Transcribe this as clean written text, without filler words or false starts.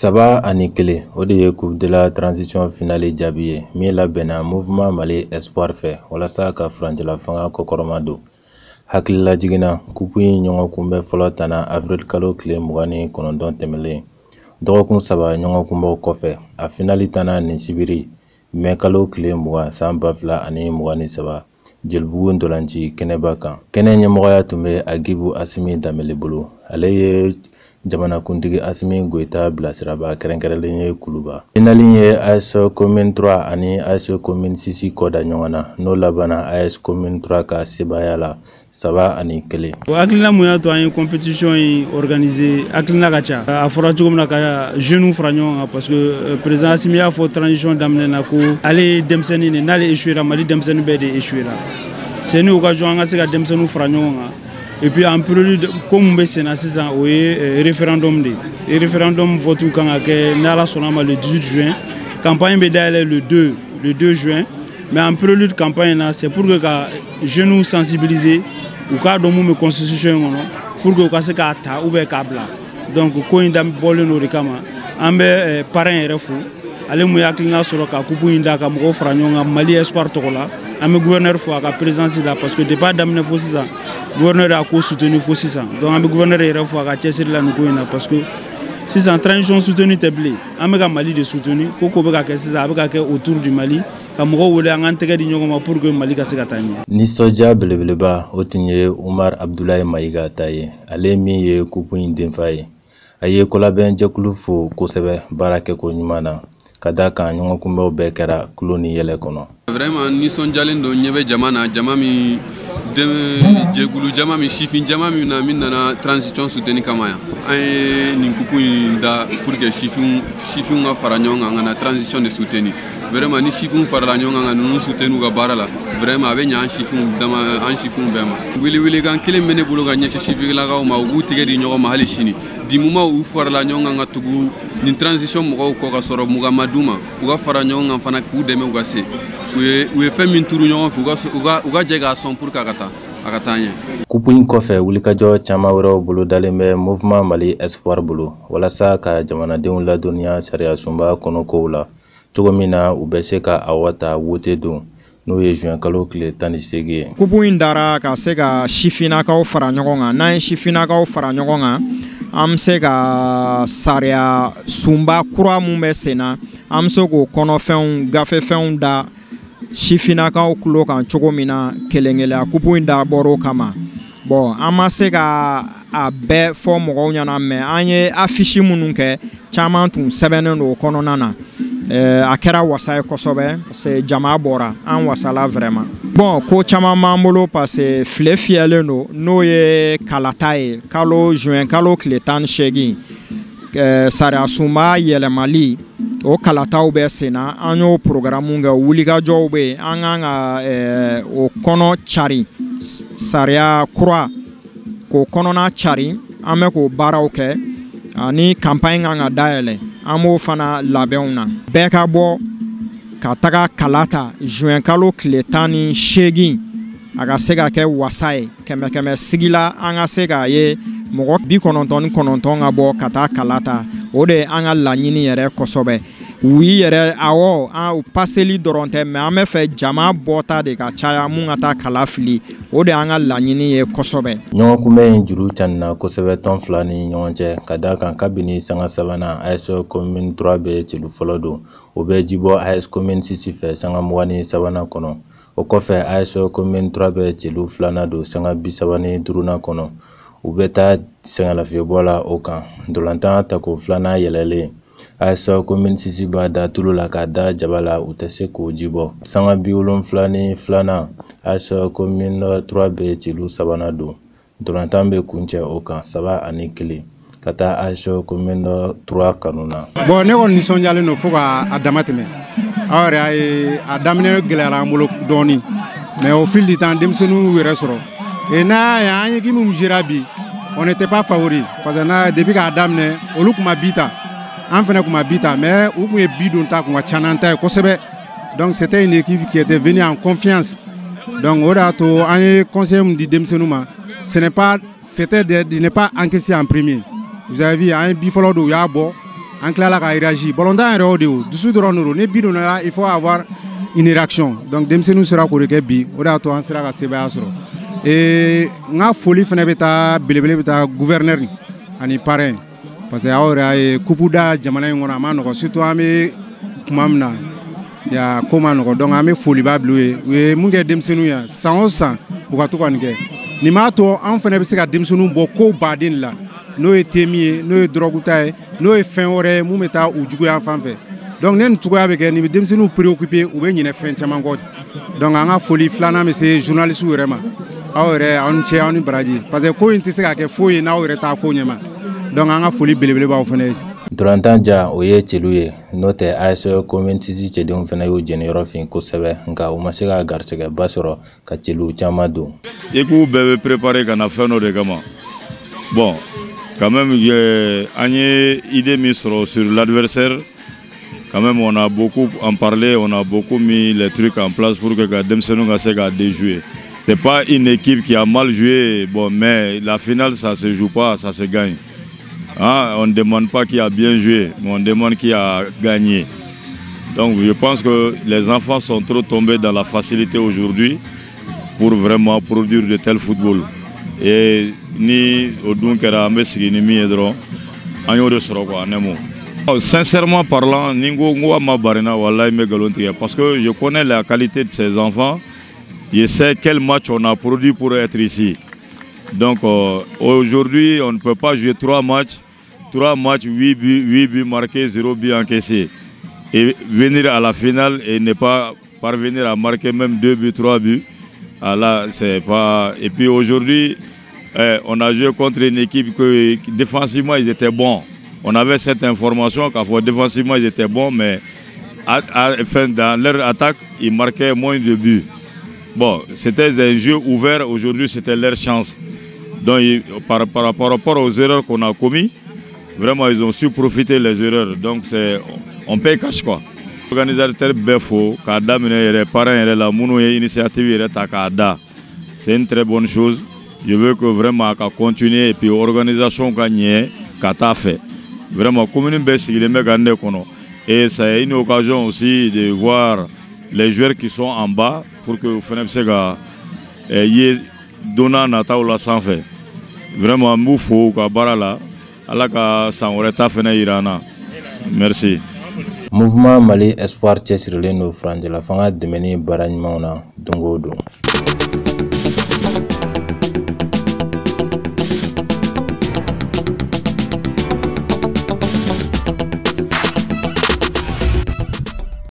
Saba ani kelen o de ye Coupe de la transition finale jaabi ye min labɛnna Mouvement Mali Espoir fɛ walasa ka furancɛla fanga kɔkɔrɔma don. Hakililajiginna coupe in ɲɔgɔn kunbɛ fɔlɔ tana avril kalo tile 29 tɛmɛlen. Dɔgɔkun 3 ɲɔgɔn kunbɛw kɔfɛ a finali tana nin sibiri mai kalo tile 20 san 2023 Jelibugu Ndolanci kɛnɛba kan. Kɛnɛ ɲɛmɔgɔya tun bɛ Agibu Asimi Danbele bolo. Ale ye jamanakuntigi Asimi Goita bilasiraba kɛrɛnkɛrɛnlen ye Kuluba. Finali ye AS Commune 3 ani AS Commune 6 kɔda ɲɔgɔn na n'o labanna AS Commune 3 ka sebaya la 7-1. Hakilina mun y'a to an ye compétition in organisé hakilina ka ca a fɔra cogo min na ka jeunes fara ɲɔgɔn kan parce que président Asimi y'a fɔ transition daminɛ na ko ale ye denmisɛnnin de n'ale échouera Mali denmisɛnnin bɛɛ de échouera. C'est une occasion an ka se ka denmisɛnninw fara ɲɔgɔn kan. Et puis en prélude comme bɛ senna sisan o ye référendum de ye. Référendum vote kan ka kɛ ni Ala sɔnna ma le 18 juin. Campagne bɛ dayɛlɛ le 2 juin. Mais en prélude campagne na c'est pour que ka jeunes sensibiliser u k'a dɔn mun bɛ constitution in kɔnɔ pour que u ka se k'a ta ou bien k'a bila. Donc ko in bɔlen no de kama an bɛ parrain yɛrɛ fo ale mun hakilina sɔrɔ ka coupe in da ka mɔgɔw fara ɲɔgɔn kan Mali Espoir tɔgɔ la an bɛ gouverneur fo a ka présence la parce que depuis a daminɛ fo sisan gouverneur a ko soutenu fo sisan donc an bɛ gouverneur yɛrɛ fo a ka cɛsiri la nin ko in na parce que sisan transition soutenu tɛ bilen an bɛ ka Mali de soutenu ko bɛ ka kɛ sisan a bɛ ka kɛ autour du Mali ka mɔgɔw wele an k'an tɛgɛ di ɲɔgɔn ma pour que Mali ka se ka taa ɲɛ. Nisɔndiya belebeleba o tun ye Umar Abdulaye Mayiga ta ye ale min ye coupe in denfa ye a ye kolabɛn jɛkulu fo kosɛbɛ baara kɛko ɲuman na ka da kan ɲɔgɔn kunbɛw bɛɛ kɛra kulo ni yɛlɛ kɔnɔ. Vraiment nisɔndiyalen don ɲɛ bɛ jama na jama min jɛkulu jama min sifin jama min na min nana transition soutenu kama yan an ye nin coupe in da pour que sifinw ka fara ɲɔgɔn kan ka na transition de soutenu. Vraiment ni sifinw farala ɲɔgɔn kan ka ninnu soutenu ka baara la vraiment a bɛ ɲɛ an sifinw bɛɛ ma. Welekan kelen bɛ ne bolo ka ɲɛsin sifinlakaw ma u k'u tɛgɛ di ɲɔgɔn ma hali sini di moment u farala ɲɔgɔn kan ka tugu nin transition mɔgɔw kɔ ka sɔrɔ mugan ma d'u ma u ka fara ɲɔgɔn kan fana k'u dɛmɛ u ka se u ye fɛn min turu ɲɔgɔn fɛ u ka jɛ k'a sɔn pour que a ka taa ɲɛ. Coupe in kɔfɛ wulikajɔ caman wɛrɛw bolo dalen bɛ Mouvement Mali Espoir bolo walasa ka jamanadenw ladɔnniya sariya sunba kɔnɔkow la cogo min na u bɛ se ka a wata wote don n'o ye juin kalo tile 18 ye. Coupe in dara ka se ka sifinnakaw fara ɲɔgɔn kan n'an ye sifinnakaw fara ɲɔgɔn kan an bɛ se ka sariya sunba kura mun bɛ sen na an bɛ se k'o kɔnɔfɛnw gafefɛnw da sifinnakaw tulo kan cogo min na kelen-kelen coupe in da bɔr'o kama. Bon an ma se ka a bɛɛ fɔ mɔgɔw ɲɛna mais an ye affiche minnu kɛ caman tun sɛbɛnnen don o kɔnɔna na. A kɛra wasa ye kosɛbɛ parce que jama bɔra an wasala vraiment. Bon ko caman b'an bolo parce que file fiyɛlen don n'o ye kalata ye juin kalo tile 18 sariya sunba yɛlɛmali o kalataw bɛ sen na an y'o programme kɛ wulikajɔw bɛ yen an kan ka o kɔnɔ cari sariya kura k'o kɔnɔna cari an bɛ k'o baaraw kɛ ani campagne kan ka dayɛlɛ an b'o fana labɛnw na bɛɛ ka bɔ ka taga kalata juin kalo tile 18 a ka se ka kɛ wasa ye kɛmɛ sigila an ka se k'a ye mɔgɔ 99 ka bɔ ka taa kalata o de an ka laɲini yɛrɛ kosɛbɛ wi yɛrɛ awɔ an paseli dɔrɔn tɛ mais an bɛ fɛ jama bɔta de ka caya mun ka taa kala fili o de an ka laɲini ye kosɛbɛ. Ɲɔgɔn kunbɛn in juru canina kosɛbɛ tɔn fila ni ɲɔgɔn cɛ ka da kan kabini sanga sabanan AS Commune 3 bɛ celu fɔlɔ don o bɛ jibɔ AS Commune 6 fɛ sanga 23nan kɔnɔ o kɔfɛ AS Commune 3 bɛ celu filanan don sanga 35nan kɔnɔ u bɛ taa sɛngɛlafiɲɛbɔ la o kan ndolantan tako filanan yɛlɛlen AS Commune 6 b'a da tulu la k'a da jaba la u tɛ se k'o jibɔ sanga 72nan AS Commune 3 bɛ celu sabanan don ndolantan bɛ kuncɛ o kan 7-1 ka taa AS Commune 3 kanu na. Bon ne kɔni nisɔndiyalen don fo k'a dama tɛmɛ aw yɛrɛ y'a ye a daminɛ gɛlɛyara an bolo dɔɔnin mais au fil du temps denmisɛnninw yɛrɛ sɔrɔ et n'a ye an ye équipe min géré bi on n'était pas favori parce que depuis k'a daminɛ olu tun ma bi ta an fana tun ma bi ta mais u tun ye bi don ta kun ka ca n'an ta ye kosɛbɛ donc c'était une équipe qui était venue en confiance donc o de y'a to an ye conseil min di denmisɛnninw ma c'était de ne pas encaisser en premier vous avez vu an ye bi fɔlɔ don u y'a bɔ an tilala ka réagir ballon-tan yɛrɛ o de o dusu dɔrɔn de don ni bi donna la il faut avoir une réaction donc denmisɛnninw sera k'o de kɛ bi o de y'a to an sera ka sebaya sɔrɔ n ka foli fana bɛ taa belebele bɛ taa gouverneur ani parrain parce que aw yɛrɛ y'a ye coupe da jamana in kɔnɔ a ma nɔgɔn surtout an bɛ kuma min na ya ko ma nɔgɔn donc an bɛ foliba bila u ye mun kɛ denmisɛnninw ye san o san u ka to ka nin kɛ nin b'a to an fana bɛ se ka denmisɛnninw bɔ ko baden la n'o ye temi ye n'o ye drogue ta ye n'o ye fɛn wɛrɛ ye mun bɛ taa u juguya fan fɛ donc ne nin cogoya bɛ kɛ nin bɛ denmisɛnninw préoccupé u bɛ ɲinɛ fɛn caman kɔ donc an ka foli filanan bɛ se journalistes yɛrɛ ma aw yɛrɛ aw ni cɛ aw ni baraji parce que ko in tɛ se ka kɛ foyi ye n'aw yɛrɛ t'a ko ɲɛma donc an ka foli belebele b'aw fana ye. Durantan Ja o ye cɛlu ye n'o tɛ AS Commune 6 cɛdenw fana y'u jeniyɔrɔ fin kosɛbɛ nka u ma se ka garisɛgɛba sɔrɔ ka cɛlu caman don. I k'u bɛɛ bɛ préparer ka na fɛn dɔ de kama bon quand même an ye idée min sɔrɔ sur l'adversaire quand même on a beaucoup en parlé on a beaucoup mis les trucs en place pour que denmisɛnninw ka se ka déjouer. C'est pas une équipe qui a mal joué bon mais la finale ça se joue pas ça se gagne. Hein, on ne demande pas qui a bien joué, mais on demande qui a gagné. Donc je pense que les enfants sont trop tombés dans la facilité aujourd'hui pour vraiment produire de tel football. Et ni Odunkera Ambesigi ni Miedron, sincèrement parlant, Ningo Ngwa Barina Wallahi Megalontia, parce que je connais la qualité de ces enfants, je sais quel match on a produit pour être ici. Donc aujourd'hui, on ne peut pas jouer 3 matchs, 8 buts marqués, 0 buts encaissés. Et venir à la finale et ne pas parvenir à marquer même 2 buts, 3 buts. Là, c'est pas... Et puis aujourd'hui, on a joué contre une équipe que défensivement, ils étaient bons. On avait cette information qu'à défensivement, ils étaient bons, mais dans leur attaque, ils marquaient moins de buts. Bon, c'était un jeu ouvert, aujourd'hui, c'était leur chance. Donc, par rapport aux erreurs qu'on a commises, vraiment, ils ont su profiter des erreurs. Donc, on paye cash quoi. L'organisateur Befo, Kada, les parents, la Mounou et l'initiative, c'est une très bonne chose. Je veux que vraiment, qu'à continuer et puis l'organisation gagne, qu'à fait. Vraiment, comme une baisse, il est mégané. Et c'est une occasion aussi de voir les joueurs qui sont en bas pour que vous fassiez donnant Nata ou la sans fait. Vraiment, Moufou, Kabarala, Alaka Sanoreta Fena Irana. Merci. Mouvement Mali Espoir Tchesirle no Frangela Fanga Demeni Baranymauna Dongodo.